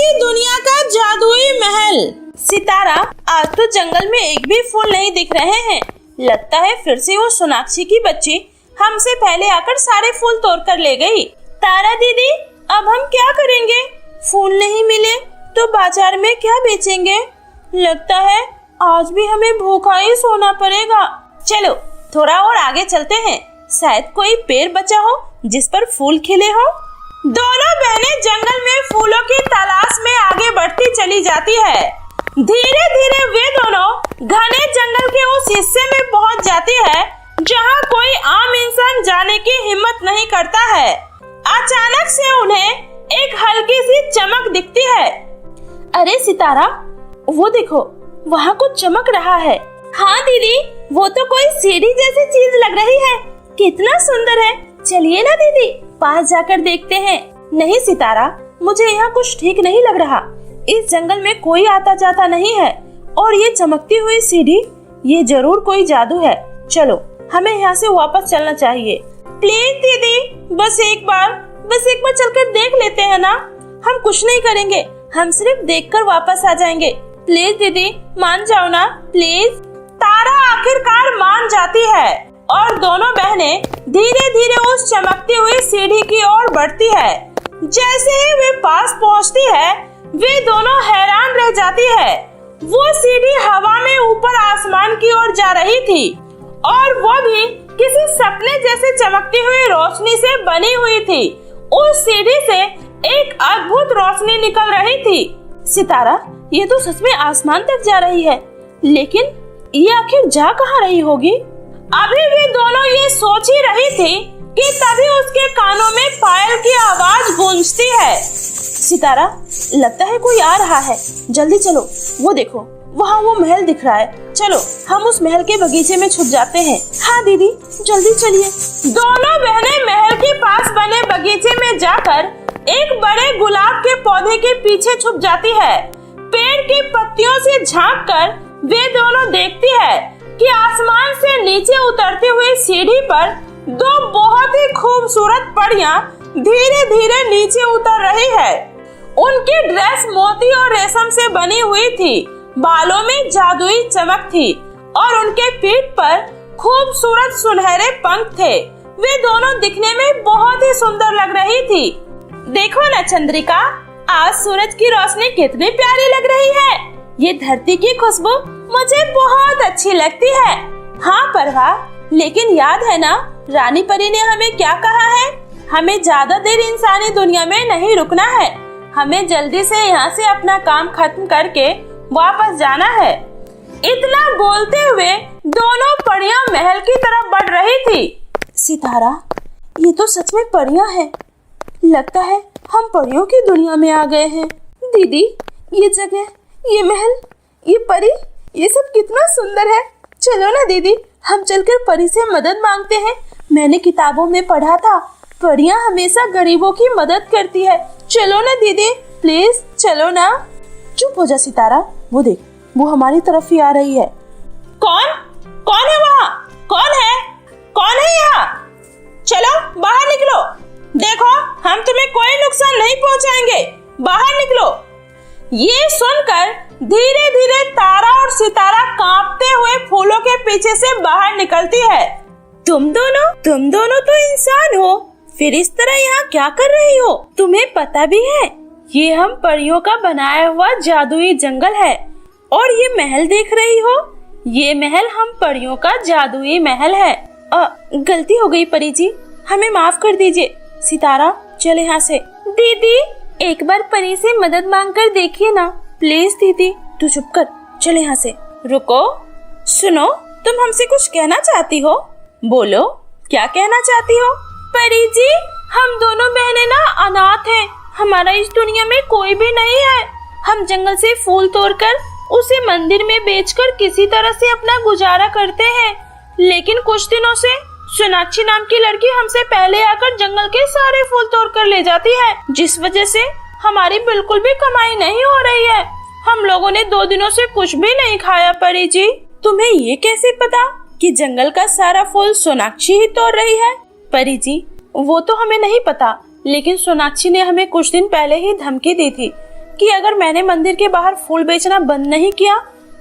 की दुनिया का जादुई महल। सितारा, आज तो जंगल में एक भी फूल नहीं दिख रहे हैं। लगता है फिर से वो सोनाक्षी की बच्ची हमसे पहले आकर सारे फूल तोड़ कर ले गई। तारा दीदी, अब हम क्या करेंगे? फूल नहीं मिले तो बाजार में क्या बेचेंगे? लगता है आज भी हमें भूखा ही सोना पड़ेगा। चलो थोड़ा और आगे चलते हैं, शायद कोई पेड़ बचा हो जिस पर फूल खिले हो। दोनों बहनें जंगल में फूलों की तलाश में आगे बढ़ती चली जाती है। धीरे धीरे वे दोनों घने जंगल के उस हिस्से में पहुंच जाती है जहां कोई आम इंसान जाने की हिम्मत नहीं करता है। अचानक से उन्हें एक हल्की सी चमक दिखती है। अरे सितारा, वो देखो, वहाँ कुछ चमक रहा है। हाँ दीदी, वो तो कोई सीढ़ी जैसी चीज लग रही है। कितना सुंदर है। चलिए ना दीदी, पास जाकर देखते हैं। नहीं सितारा, मुझे यहाँ कुछ ठीक नहीं लग रहा। इस जंगल में कोई आता जाता नहीं है और ये चमकती हुई सीढ़ी, ये जरूर कोई जादू है। चलो हमें यहाँ से वापस चलना चाहिए। प्लीज दीदी, बस एक बार चलकर देख लेते हैं ना। हम कुछ नहीं करेंगे, हम सिर्फ देखकर वापस आ जाएंगे। प्लीज दीदी, मान जाओ ना प्लीज। तारा आखिरकार मान जाती है और दोनों बहनें धीरे धीरे उस चमकती हुई सीढ़ी की ओर बढ़ती है। जैसे ही वे पास पहुंचती है, वे दोनों हैरान रह जाती है। वो सीढ़ी हवा में ऊपर आसमान की ओर जा रही थी और वो भी किसी सपने जैसे चमकती हुई रोशनी से बनी हुई थी। उस सीढ़ी से एक अद्भुत रोशनी निकल रही थी। सितारा, ये तो सच में आसमान तक जा रही है, लेकिन ये आखिर जा कहाँ रही होगी? अभी वे दोनों ये सोच ही रही थी कि तभी उसके कानों में पायल की आवाज गूंजती है। सितारा, लगता है कोई आ रहा है, जल्दी चलो। वो देखो, वहाँ वो महल दिख रहा है। चलो हम उस महल के बगीचे में छुप जाते हैं। हाँ दीदी, जल्दी चलिए। दोनों बहनें महल के पास बने बगीचे में जाकर एक बड़े गुलाब के पौधे के पीछे छुप जाती है। पेड़ की पत्तियों से झांककर वे दोनों देखती है कि आसमान से नीचे उतरती हुई सीढ़ी पर दो बहुत ही खूबसूरत परियां धीरे धीरे नीचे उतर रही है। उनकी ड्रेस मोती और रेशम से बनी हुई थी, बालों में जादुई चमक थी और उनके पीठ पर खूबसूरत सुनहरे पंख थे। वे दोनों दिखने में बहुत ही सुंदर लग रही थी। देखो ना चंद्रिका, आज सूरज की रोशनी कितनी प्यारी लग रही है। ये धरती की खुशबू मुझे बहुत अच्छी लगती है। हाँ परवा, लेकिन याद है ना रानी परी ने हमें क्या कहा है? हमें ज्यादा देर इंसानी दुनिया में नहीं रुकना है। हमें जल्दी से यहाँ से अपना काम खत्म करके वापस जाना है। इतना बोलते हुए दोनों परियां महल की तरफ बढ़ रही थी। सितारा, ये तो सच में परियां हैं। लगता है हम परियों की दुनिया में आ गए हैं। दीदी, ये जगह, ये महल, ये परी, ये सब कितना सुंदर है। चलो ना दीदी, हम चलकर परी से मदद मांगते हैं। मैंने किताबों में पढ़ा था, परियां हमेशा गरीबों की मदद करती है। चलो ना दीदी, प्लीज चलो ना। चुप हो जा सितारा, वो देख, वो हमारी तरफ ही आ रही है। कौन है वहाँ? कौन है यहाँ? चलो बाहर निकलो। देखो, हम तुम्हें कोई नुकसान नहीं पहुँचाएंगे। बाहर निकलो। ये सुनकर धीरे धीरे तारा और सितारा कांपते हुए फूलों के पीछे से बाहर निकलती है। तुम दोनों तो इंसान हो, फिर इस तरह यहाँ क्या कर रही हो? तुम्हें पता भी है ये हम परियों का बनाया हुआ जादुई जंगल है और ये महल देख रही हो, ये महल हम परियों का जादुई महल है। गलती हो गई परी जी, हमें माफ कर दीजिए। सितारा, चल यहाँ से। दीदी, एक बार परी से मदद मांग कर देखिए ना प्लीज। दीदी तू चुप कर, चल यहाँ से। रुको, सुनो, तुम हमसे कुछ कहना चाहती हो? बोलो, क्या कहना चाहती हो? परी जी, हम दोनों बहनें ना अनाथ हैं। हमारा इस दुनिया में कोई भी नहीं है। हम जंगल से फूल तोड़कर उसे मंदिर में बेचकर किसी तरह से अपना गुजारा करते हैं, लेकिन कुछ दिनों से सोनाक्षी नाम की लड़की हमसे पहले आकर जंगल के सारे फूल तोड़कर ले जाती है, जिस वजह से हमारी बिल्कुल भी कमाई नहीं हो रही है। हम लोगों ने 2 दिनों से कुछ भी नहीं खाया। परी जी, तुम्हें ये कैसे पता कि जंगल का सारा फूल सोनाक्षी ही तोड़ रही है? परी जी, वो तो हमें नहीं पता, लेकिन सोनाक्षी ने हमें कुछ दिन पहले ही धमकी दी थी कि अगर मैंने मंदिर के बाहर फूल बेचना बंद नहीं किया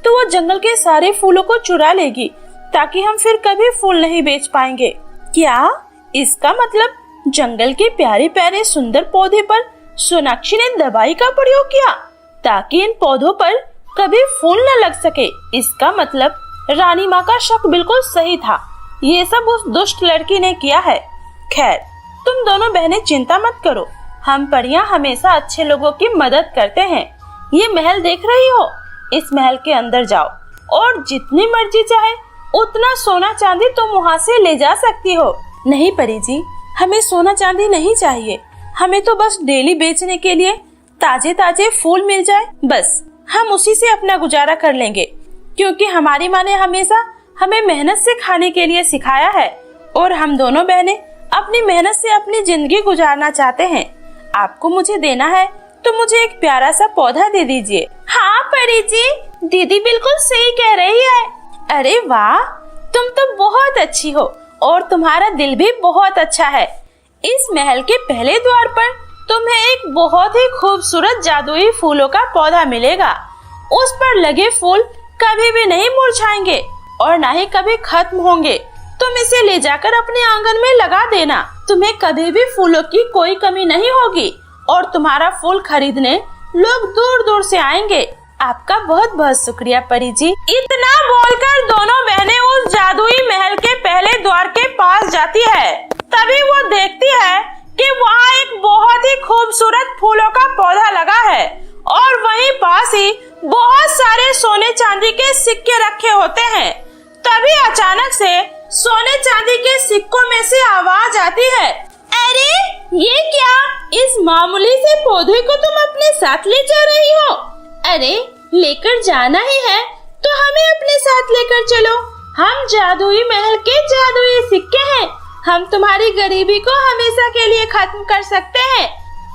तो वो जंगल के सारे फूलों को चुरा लेगी, ताकि हम फिर कभी फूल नहीं बेच पाएंगे। क्या इसका मतलब जंगल के प्यारे प्यारे सुंदर पौधे पर सोनाक्षी ने दवाई का प्रयोग किया ताकि इन पौधों पर कभी फूल न लग सके? इसका मतलब रानी माँ का शक बिल्कुल सही था। ये सब उस दुष्ट लड़की ने किया है। खैर, तुम दोनों बहनें चिंता मत करो, हम परियां हमेशा अच्छे लोगों की मदद करते हैं। ये महल देख रही हो, इस महल के अंदर जाओ और जितनी मर्जी चाहे उतना सोना चांदी तुम वहाँ से ले जा सकती हो। नहीं परी जी, हमें सोना चांदी नहीं चाहिए, हमें तो बस डेली बेचने के लिए ताजे ताजे फूल मिल जाए, बस हम उसी से अपना गुजारा कर लेंगे, क्योंकि हमारी माँ ने हमेशा हमें मेहनत से खाने के लिए सिखाया है और हम दोनों बहनें अपनी मेहनत से अपनी जिंदगी गुजारना चाहते हैं। आपको मुझे देना है तो मुझे एक प्यारा सा पौधा दे दीजिए। हाँ परी जी, दीदी बिल्कुल सही कह रही है। अरे वाह, तुम तो बहुत अच्छी हो और तुम्हारा दिल भी बहुत अच्छा है। इस महल के पहले द्वार पर तुम्हें एक बहुत ही खूबसूरत जादुई फूलों का पौधा मिलेगा। उस पर लगे फूल कभी भी नहीं मुरझाएंगे और ना ही कभी खत्म होंगे। तुम इसे ले जाकर अपने आंगन में लगा देना, तुम्हें कभी भी फूलों की कोई कमी नहीं होगी और तुम्हारा फूल खरीदने लोग दूर दूर से आएंगे। आपका बहुत बहुत शुक्रिया परी जी। इतना बोलकर दोनों बहनें उस जादुई महल के पहले द्वार के पास जाती है। तभी वो देखती है कि वहाँ एक बहुत ही खूबसूरत फूलों का पौधा लगा है और वहीं पास ही बहुत सारे सोने चांदी के सिक्के रखे होते हैं। तभी अचानक से सोने चांदी के सिक्कों में से आवाज आती है, अरे ये क्या, इस मामूली से पौधे को तुम अपने साथ ले जा रही हो? अरे लेकर जाना ही है तो हमें अपने साथ लेकर चलो, हम जादुई महल के जादुई सिक्के हैं, हम तुम्हारी गरीबी को हमेशा के लिए खत्म कर सकते हैं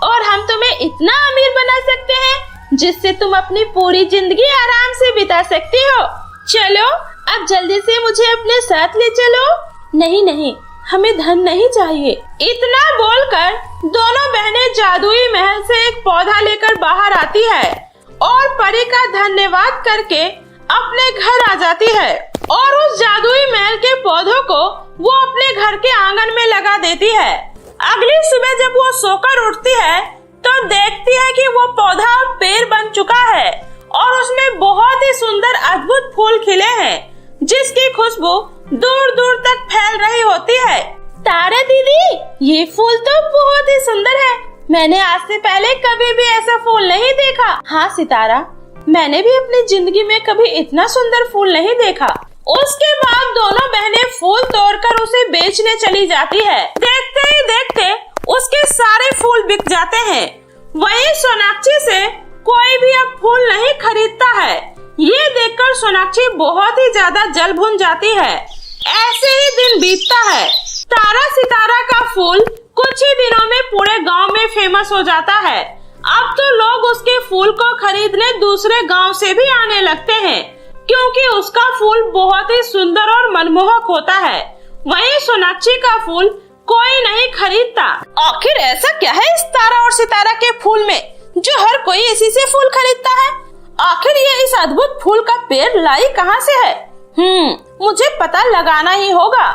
और हम तुम्हें इतना अमीर बना सकते हैं जिससे तुम अपनी पूरी जिंदगी आराम से बिता सकती हो। चलो अब जल्दी से मुझे अपने साथ ले चलो। नहीं नहीं, हमें धन नहीं चाहिए। इतना बोलकर दोनों बहनें जादुई महल से एक पौधा लेकर बाहर आती है और परी का धन्यवाद करके अपने घर आ जाती है और उस जादुई महल के पौधों को वो अपने घर के आंगन में लगा देती है। अगली सुबह जब वो सोकर उठती है तो देखती है कि वो पौधा पेड़ बन चुका है और उसमें बहुत ही सुंदर अद्भुत फूल खिले हैं जिसकी खुशबू दूर दूर तक फैल रही होती है। तारा दीदी, ये फूल तो बहुत ही सुंदर है, मैंने आज से पहले कभी भी ऐसा फूल नहीं देखा। हाँ सितारा, मैंने भी अपनी जिंदगी में कभी इतना सुंदर फूल नहीं देखा। उसके बाद दोनों बहनें फूल तोड़कर उसे बेचने चली जाती है। देखते ही देखते उसके सारे फूल बिक जाते हैं। वहीं सोनाक्षी से कोई भी अब फूल नहीं खरीदता है। ये देखकर सोनाक्षी बहुत ही ज्यादा जल भुन जाती है। ऐसे ही दिन बीतता है। तारा सितारा का फूल कुछ ही दिनों में पूरे गांव में फेमस हो जाता है। अब तो लोग उसके फूल को खरीदने दूसरे गांव से भी आने लगते हैं क्योंकि उसका फूल बहुत ही सुंदर और मनमोहक होता है। वहीं सोनाक्षी का फूल कोई नहीं खरीदता। आखिर ऐसा क्या है इस तारा और सितारा के फूल में जो हर कोई इसी से फूल खरीदता है? आखिर ये इस अद्भुत फूल का पेड़ लाई कहाँ से है? मुझे पता लगाना ही होगा।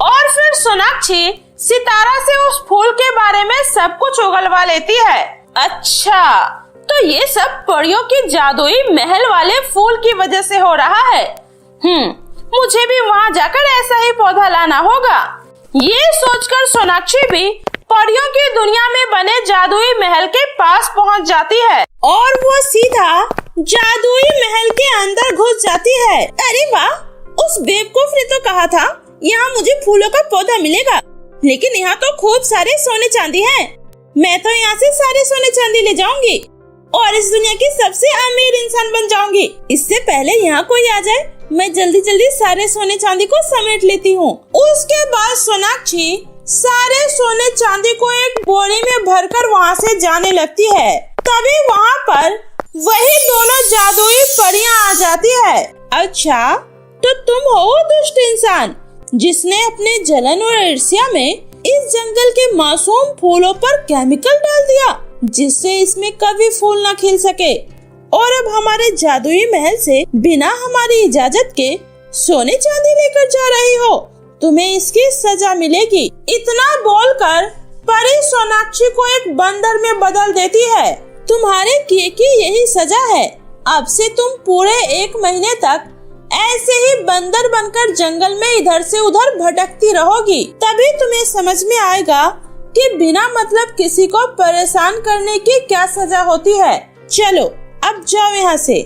और फिर सोनाक्षी सितारा से उस फूल के बारे में सब कुछ उगलवा लेती है। अच्छा, तो ये सब परियों की जादुई महल वाले फूल की वजह से हो रहा है। मुझे भी वहाँ जाकर ऐसा ही पौधा लाना होगा। ये सोचकर सोनाक्षी भी परियों की दुनिया में बने जादुई महल के पास पहुँच जाती है और वो सीधा जादुई महल के अंदर घुस जाती है। अरे वाह, उस बेवकूफ ने तो कहा था यहाँ मुझे फूलों का पौधा मिलेगा, लेकिन यहाँ तो खूब सारे सोने चांदी हैं। मैं तो यहाँ से सारे सोने चांदी ले जाऊंगी और इस दुनिया की सबसे अमीर इंसान बन जाऊंगी। इससे पहले यहाँ कोई आ जाए, मैं जल्दी जल्दी सारे सोने चांदी को समेट लेती हूँ। उसके बाद सोनाक्षी सारे सोने चांदी को एक बोरी में भरकर वहाँ से जाने लगती है। तभी वहाँ पर वही दोनों जादुई परियां आ जाती है। अच्छा, तो तुम हो दुष्ट इंसान जिसने अपने जलन और ईर्ष्या में इस जंगल के मासूम फूलों पर केमिकल डाल दिया। जिससे इसमें कभी फूल न खिल सके। और अब हमारे जादुई महल से बिना हमारी इजाजत के सोने चांदी लेकर जा रही हो, तुम्हें इसकी सजा मिलेगी। इतना बोलकर परी सोनाक्षी को एक बंदर में बदल देती है। तुम्हारे किए की यही सजा है। अब से तुम पूरे 1 महीने तक ऐसे ही बंदर बनकर जंगल में इधर से उधर भटकती रहोगी। तभी तुम्हें समझ में आएगा कि बिना मतलब किसी को परेशान करने की क्या सजा होती है। चलो अब जाओ यहाँ से।